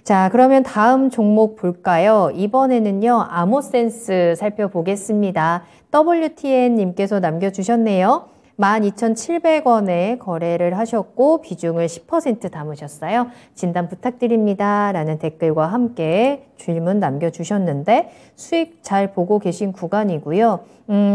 자, 그러면 다음 종목 볼까요? 이번에는요, 아모센스 살펴보겠습니다. WTN님께서 남겨주셨네요. 12,700원에 거래를 하셨고 비중을 10% 담으셨어요. 진단 부탁드립니다. 라는 댓글과 함께 질문 남겨주셨는데 수익 잘 보고 계신 구간이고요.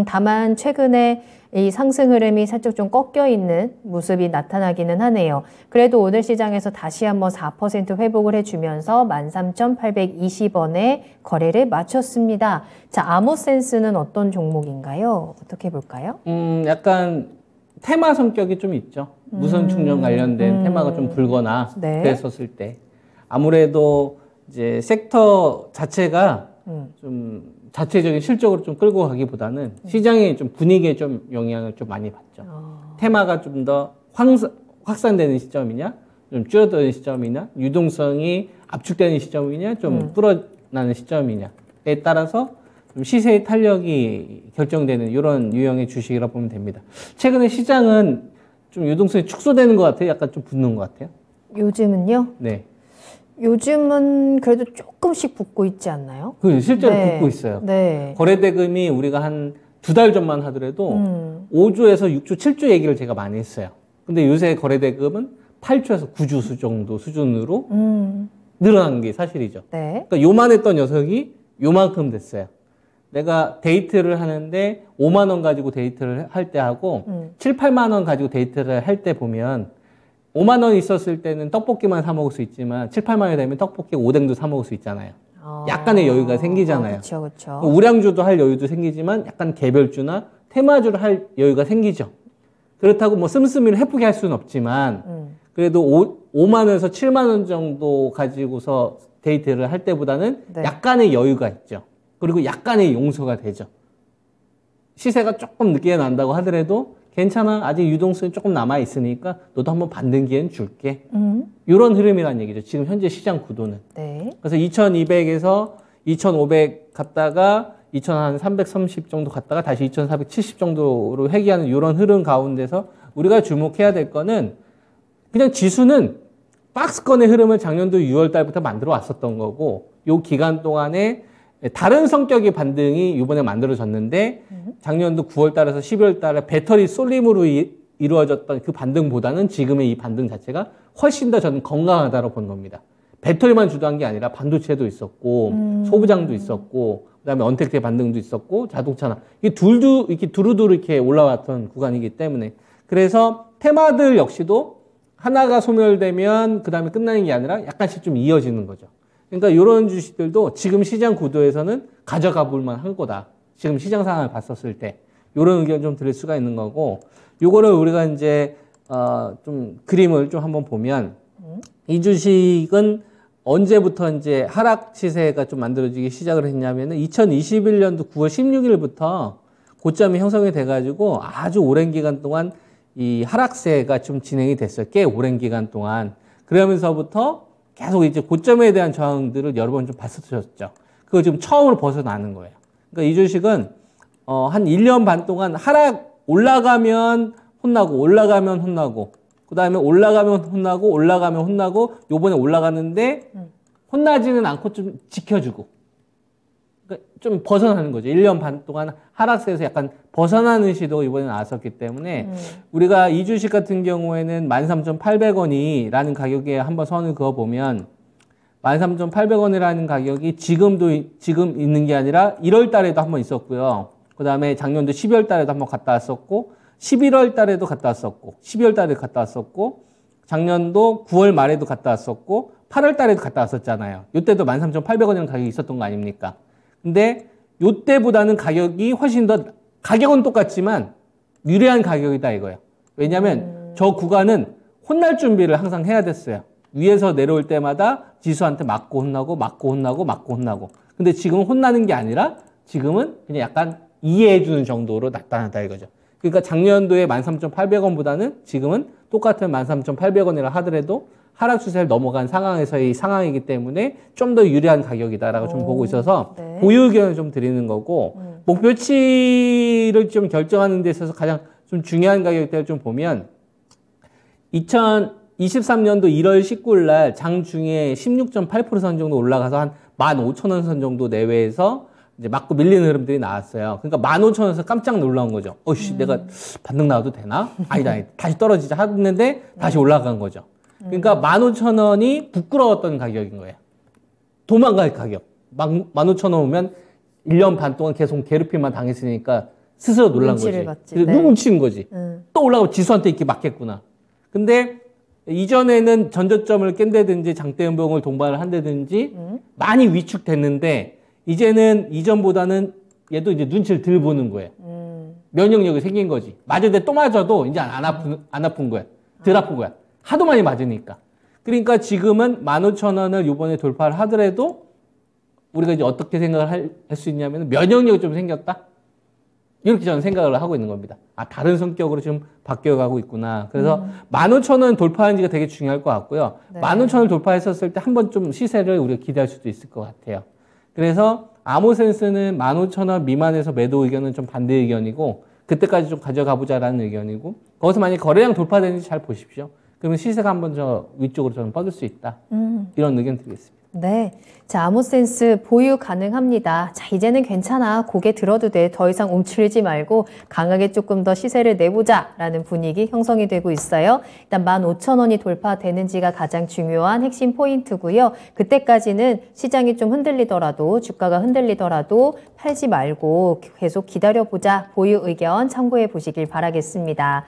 다만 최근에 이 상승 흐름이 살짝 좀 꺾여 있는 모습이 나타나기는 하네요. 그래도 오늘 시장에서 다시 한번 4% 회복을 해주면서 13,820원에 거래를 마쳤습니다. 자, 아모센스는 어떤 종목인가요? 어떻게 볼까요? 약간 테마 성격이 좀 있죠. 무선 충전 관련된 테마가 좀 불거나 네. 그랬었을 때 아무래도 이제 섹터 자체가 좀 자체적인 실적으로 좀 끌고 가기보다는 시장의 좀 분위기에 좀 영향을 좀 많이 받죠. 테마가 좀 더 확산되는 시점이냐, 좀 줄어드는 시점이냐, 유동성이 압축되는 시점이냐, 좀 불어나는 시점이냐에 따라서 좀 시세의 탄력이 결정되는 이런 유형의 주식이라고 보면 됩니다. 최근에 시장은 좀 유동성이 축소되는 것 같아요. 약간 좀 붙는 것 같아요. 요즘은요? 네. 요즘은 그래도 조금씩 붙고 있지 않나요? 실제로 네. 붙고 있어요. 네. 거래대금이 우리가 한 2달 전만 하더라도 5조에서 6조, 7조 얘기를 제가 많이 했어요. 근데 요새 거래대금은 8조에서 9조 정도 수준으로 늘어난 게 사실이죠. 네. 그러니까 요만했던 녀석이 요만큼 됐어요. 내가 데이트를 하는데 5만 원 가지고 데이트를 할 때 하고 7, 8만 원 가지고 데이트를 할 때 보면 5만 원 있었을 때는 떡볶이만 사 먹을 수 있지만 7, 8만 원이 되면 떡볶이, 오뎅도 사 먹을 수 있잖아요. 약간의 여유가 생기잖아요. 그렇죠, 그렇죠. 우량주도 할 여유도 생기지만 약간 개별주나 테마주를 할 여유가 생기죠. 그렇다고 뭐 씀씀이를 해프게 할 수는 없지만 그래도 5만 원에서 7만 원 정도 가지고서 데이트를 할 때보다는 네. 약간의 여유가 있죠. 그리고 약간의 용서가 되죠. 시세가 조금 늦게 난다고 하더라도 괜찮아. 아직 유동성이 조금 남아있으니까 너도 한번 받는 기회는 줄게. 이런 흐름이란 얘기죠. 지금 현재 시장 구도는. 네. 그래서 2200에서 2500 갔다가 2330 정도 갔다가 다시 2470 정도로 회귀하는 이런 흐름 가운데서 우리가 주목해야 될 거는 그냥 지수는 박스권의 흐름을 작년도 6월 달부터 만들어 왔었던 거고 요 기간 동안에 다른 성격의 반등이 이번에 만들어졌는데 작년도 9월 달에서 12월 달에 배터리 쏠림으로 이루어졌던 그 반등보다는 지금의 이 반등 자체가 훨씬 더 저는 건강하다고 본 겁니다. 배터리만 주도한 게 아니라 반도체도 있었고 소부장도 있었고 그다음에 언택트의 반등도 있었고 자동차나 이게 둘도 이렇게 두루두루 이렇게 올라왔던 구간이기 때문에 그래서 테마들 역시도 하나가 소멸되면 그다음에 끝나는 게 아니라 약간씩 좀 이어지는 거죠. 그러니까 이런 주식들도 지금 시장 구도에서는 가져가 볼 만한 거다. 지금 시장 상황을 봤었을 때 이런 의견 좀 드릴 수가 있는 거고 요거를 우리가 이제 좀 그림을 좀 한번 보면 이 주식은 언제부터 이제 하락 시세가 좀 만들어지기 시작을 했냐면은 2021년도 9월 16일부터 고점이 형성이 돼가지고 아주 오랜 기간 동안 이 하락세가 좀 진행이 됐어요. 꽤 오랜 기간 동안. 그러면서부터 계속 이제 고점에 대한 저항들을 여러 번 좀 봤었죠. 그거 지금 처음으로 벗어나는 거예요. 그러니까 이 주식은 한 1년 반 동안 올라가면 혼나고 올라가면 혼나고 그다음에 올라가면 혼나고 올라가면 혼나고 요번에 올라갔는데 혼나지는 않고 좀 지켜주고 그러니까 좀 벗어나는 거죠. 1년 반 동안 하락세에서 약간 벗어나는 시도가 이번에 나왔었기 때문에 우리가 이 주식 같은 경우에는 13,800원이라는 가격에 한번 선을 그어보면 13,800원이라는 가격이 지금 있는 게 아니라 1월 달에도 한번 있었고요. 그 다음에 작년도 12월 달에도 한번 갔다 왔었고 11월 달에도 갔다 왔었고 12월 달에도 갔다 왔었고 작년도 9월 말에도 갔다 왔었고 8월 달에도 갔다 왔었잖아요. 이때도 13,800원이라는 가격이 있었던 거 아닙니까? 근데 이때보다는 가격이 훨씬 더 가격은 똑같지만 유리한 가격이다 이거예요. 왜냐하면 저 구간은 혼날 준비를 항상 해야 됐어요. 위에서 내려올 때마다 지수한테 맞고 혼나고 맞고 혼나고 맞고 혼나고. 근데 지금은 혼나는 게 아니라 지금은 그냥 약간 이해해 주는 정도로 나타났다 이거죠. 그러니까 작년도에 13,800원보다는 지금은 똑같은 13,800원이라 하더라도 하락 추세를 넘어간 상황에서의 상황이기 때문에 좀 더 유리한 가격이다라고 좀 보고 있어서 네. 보유 의견을 좀 드리는 거고 목표치를 좀 결정하는 데 있어서 가장 좀 중요한 가격대를 좀 보면 2021 23년도 1월 19일 날 장중에 16.8% 정도 올라가서 한 15,000원 선 정도 내외에서 이제 맞고 밀리는 흐름들이 나왔어요. 그러니까 15,000원에서 깜짝 놀라운 거죠. 어씨, 내가 반등 나와도 되나? 아니다, 다시 떨어지자 했는데 다시 올라간 거죠. 그러니까 15,000원이 부끄러웠던 가격인 거예요. 도망갈 가격. 15,000원 오면 1년 반 동안 계속 괴롭힘만 당했으니까 스스로 놀란 거지. 누구 훔친 거지. 또 올라가면 지수한테 이렇게 맞겠구나. 근데 이전에는 전저점을 깬다든지 장대음봉을 동반을 한다든지 많이 위축됐는데 이제는 이전보다는 얘도 이제 눈치를 덜 보는 거예요. 면역력이 생긴 거지. 맞을 때 또 맞아도 이제 안 아픈 거야. 덜 아픈 거야. 하도 많이 맞으니까. 그러니까 지금은 15,000원을 이번에 돌파를 하더라도 우리가 이제 어떻게 생각을 할 수 있냐면 면역력이 좀 생겼다? 이렇게 저는 생각을 하고 있는 겁니다. 아, 다른 성격으로 좀 바뀌어가고 있구나. 그래서 15,000원 돌파하는지가 되게 중요할 것 같고요. 네. 15,000원을 돌파했었을 때 한번 좀 시세를 우리가 기대할 수도 있을 것 같아요. 그래서 아모센스는 15,000원 미만에서 매도 의견은 좀 반대 의견이고 그때까지 좀 가져가 보자라는 의견이고 거기서 만약에 거래량 돌파되는지 잘 보십시오. 그러면 시세가 한번 저 위쪽으로 저는 뻗을 수 있다. 이런 의견 드리겠습니다. 네. 자, 아모센스 보유 가능합니다. 자, 이제는 괜찮아. 고개 들어도 돼. 더 이상 움츠리지 말고 강하게 조금 더 시세를 내보자 라는 분위기 형성이 되고 있어요. 일단 15,000원이 돌파되는지가 가장 중요한 핵심 포인트고요. 그때까지는 시장이 좀 흔들리더라도 주가가 흔들리더라도 팔지 말고 계속 기다려보자. 보유 의견 참고해 보시길 바라겠습니다.